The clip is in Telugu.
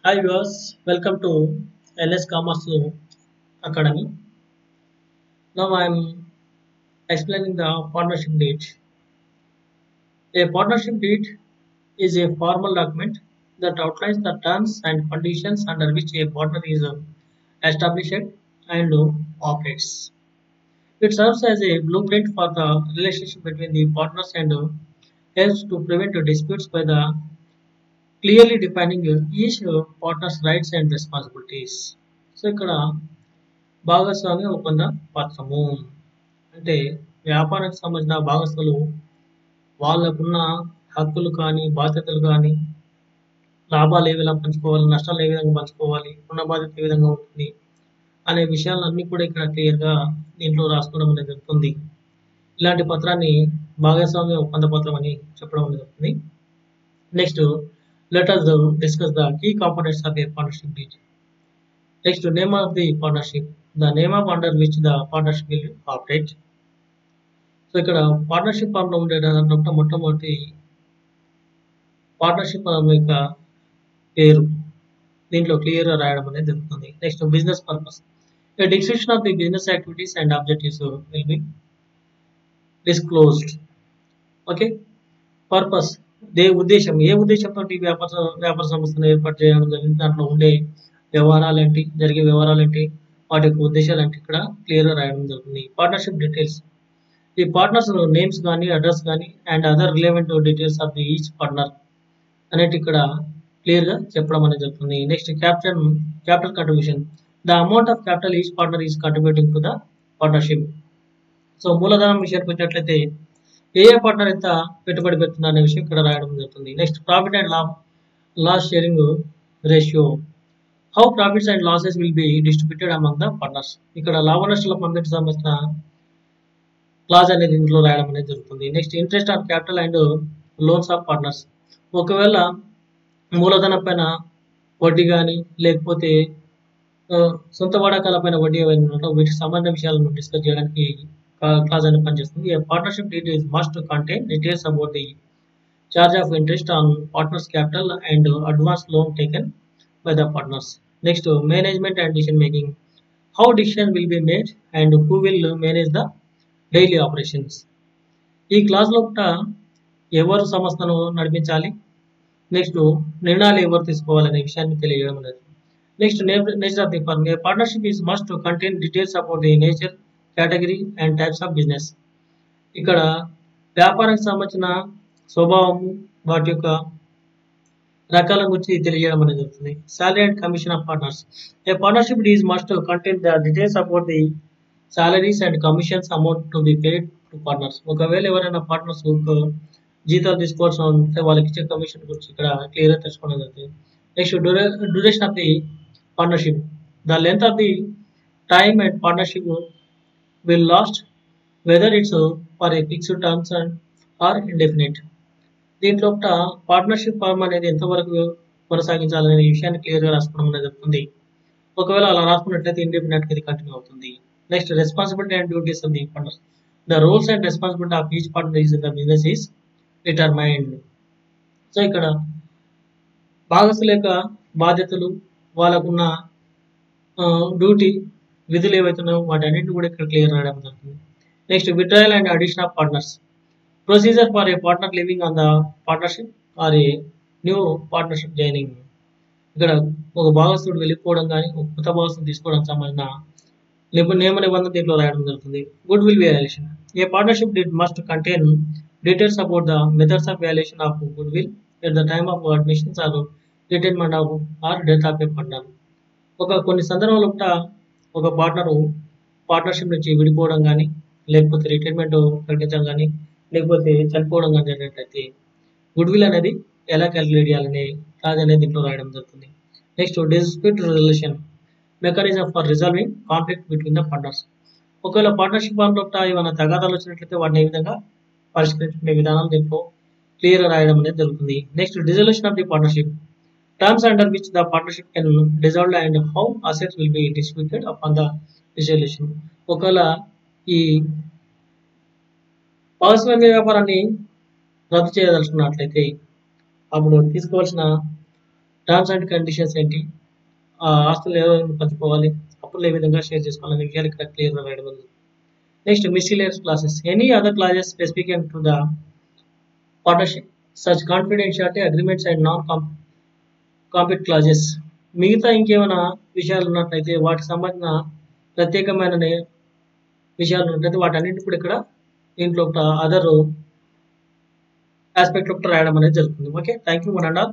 Hi viewers, welcome to LS Commerce Academy. Now I am explaining the partnership deed. A partnership deed is a formal document that outlines the terms and conditions under which a partner is established and operates. It serves as a blueprint for the relationship between the partners and helps to prevent disputes by the clearly defining each partner's rights and responsibilities. So ఇక్కడ భాగస్వామ్య ఒప్పంద పత్రము అంటే వ్యాపారానికి సంబంధించిన భాగస్తులు వాళ్ళకున్న హక్కులు కానీ బాధ్యతలు కానీ లాభాలు ఏ విధంగా పంచుకోవాలి, నష్టాలు ఏ విధంగా పంచుకోవాలి, రుణ బాధ్యత ఏ విధంగా ఉంటుంది అనే విషయాలన్నీ కూడా ఇక్కడ క్లియర్గా దీంట్లో రాసుకోవడం అనేది జరుగుతుంది. ఇలాంటి పత్రాన్ని భాగస్వామ్య ఒప్పంద పత్రం అని చెప్పడం అనేది జరుగుతుంది. Next let us discuss the key components of a partnership deed. Next, name of the partnership, the name of under which the partnership will operate. So ఇక్కడ పార్ట్నర్షిప్ ఫామ్ లో ఉండే దాంట్లో మొట్టమొదటి పార్ట్నర్షిప్ యొక్క పేరు దీంట్లో క్లియర్ గా రాయడం అనేది జరుగుతుంది. Next business purpose, a description of the business activities and objectives will be disclosed. Okay, purpose ఉద్దేశం, ఏ ఉద్దేశంతో వ్యాపార సంస్థను ఏర్పాటు చేయడం జరిగింది, దాంట్లో ఉండే వ్యవహారాలు ఏంటి, జరిగే వ్యవహారాలు ఏంటి, వాటి యొక్క ఉద్దేశాలు ఏంటి ఇక్కడ క్లియర్ గా రాయడం జరుగుతుంది. పార్ట్నర్షిప్ డీటెయిల్స్, ఈ పార్ట్నర్స్ నేమ్స్ కానీ అడ్రస్ కానీ and other relevant details of the each partner అనేది ఇక్కడ క్లియర్ గా చెప్పడం అనేది జరుగుతుంది. Next capital contribution, the amount of capital each partner is contributing to the partnership. So మూలధనం విషయానికి వచ్చినట్లయితే ఏ పార్ట్నర్ ఎంత పెట్టుబడి పెడుతున్నా అనే విషయం ఇక్కడ రాయడం జరుగుతుంది. Next profit and loss sharing ratio, how profits and losses will be distributed among the partners. ఇక్కడ లాభ నష్టాల పొందడానికి సంబంధించిన క్లాజ్ అనేది ఇంట్లో రాయడం అనేది జరుగుతుంది. Next interest on capital and loans of partners, ఒకవేళ మూలధనం పైన వడ్డీ కానీ లేకపోతే సొంత వాడకాల పైన వడ్డీ ఏమైనా వీటికి సంబంధించిన విషయాలను డిస్కస్ చేయడానికి క్లాజ్ అనేది పనిచేస్తుంది. Partnership details must contain details about the charge of interest on partners capital and advance loan taken by the partners. Next management and decision making, how decision will be made and who will manage the daily operations. ఈ క్లాస్ లోపల ఎవరు సంస్థను నడిపించాలి, నెక్స్ట్ నిర్ణయాలు ఎవరు తీసుకోవాలనే విషయాన్ని తెలియజేయడం అనేది. Next nature of the firm, partnership is must contain details about the nature, category and types of business. ఇక్కడ వ్యాపారానికి సంబంధించిన స్వభావము, వాటి యొక్క రకాల గురించి తెలియజేయడం అనేది జరుగుతుంది. Salary and commission of partners, a partnership is must contain the details about the salaries and commissions amount to be paid to partners. ఒకవేళ ఎవరైనా పార్ట్నర్స్ జీతాలు తీసుకోవాల్సి ఉంటే వాళ్ళకి ఇచ్చే కమిషన్ గురించి ఇక్కడ క్లియర్ గా తెలుసుకోవడం జరుగుతుంది. Next duration of the partnership, the length of the time and partnership will last, whether it's for a fixed terms and or indefinite. దీంట్లో పార్ట్నర్షిప్ ఫార్మ్ అనేది ఎంతవరకు కొనసాగించాలనే విషయాన్ని క్లియర్ గా రాసుకోవడం అనేది జరుగుతుంది. ఒకవేళ అలా రాసుకున్నట్లయితే ఇండెఫినెట్ గా ఇది కంటిన్యూ అవుతుంది. Next responsibility and duties of the partners, the roles and responsibility of each partner is in the business is determined. So ఇక్కడ భాగస్తుల యొక్క బాధ్యతలు, వాళ్ళకున్న డ్యూటీ విధులు ఏవైతున్నాయో వాటి అన్నింటిని కూడా ఇక్కడ క్లియర్ రాయడం జరుగుతుంది. Next withdrawal and addition of partners, procedure for a partner living on the partnership or a new partnership joining. ఇక్కడ ఒక భాగస్తుడు వెళ్ళిపోవడం కానీ ఒక కొత్త భాగస్తుడు తీసుకోవడానికి సంబంధించిన నియమ నిబంధన దీంట్లో రాయడం జరుగుతుంది. Goodwill valuation, a partnership must contain details about the methods of valuation of goodwill at the time of admissions or retirement of or death of a partner. కొన్ని సందర్భాలు ఒక పార్ట్నర్షిప్ నుంచి విడిపోవడం కానీ లేకపోతే రిటైర్మెంట్ ప్రకటించడం కానీ లేకపోతే చనిపోవడం కానీ జరిగినట్లయితే గుడ్ విల్ అనేది ఎలా క్యాలిక్యులేట్ చేయాలనే క్లాజ్ అనేది దీంట్లో రాయడం జరుగుతుంది. Next dispute resolution mechanism for resolving conflict between the partners. ఒకవేళ పార్ట్నర్షిప్ ఫార్మ్లో ఏమైనా తగాదాలు వచ్చినట్లయితే వాటిని ఏ విధంగా పరిష్కరించుకునే విధానం దీంట్లో క్లియర్ రాయడం అనేది జరుగుతుంది. Next dissolution of the partnership, terms under which the partnership can dissolve and how assets will be distributed upon the dissolution. ఒకవేళ ఈ భాగస్వామ్య వ్యాపారాన్ని రద్దు చేయదలుచుకున్నట్లయితే అప్పుడు తీసుకోవాల్సిన టర్మ్స్ అండ్ కండిషన్స్ ఏంటి, ఆస్తులు ఏ విధంగా పంచుకోవాలి, అప్పులు ఏ విధంగా షేర్ చేసుకోవాలనే విషయాలు ఇక్కడ క్లియర్గా రాయడం ఉంది. Next miscellaneous clauses, any other clauses specific to the partnership such confidentiality agreements and non compete clauses. మిగతా ఇంకేమైనా విషయాలు ఉన్నట్లయితే వాటికి సంబంధించిన ప్రత్యేకమైన విషయాలు ఉన్నట్లయితే వాటన్నింటి కూడా ఇక్కడ దీంట్లో ఒక అదర్ ఆస్పెక్ట్ ఒకటి రాయడం అనేది జరుగుతుంది. Okay, thank you one and all.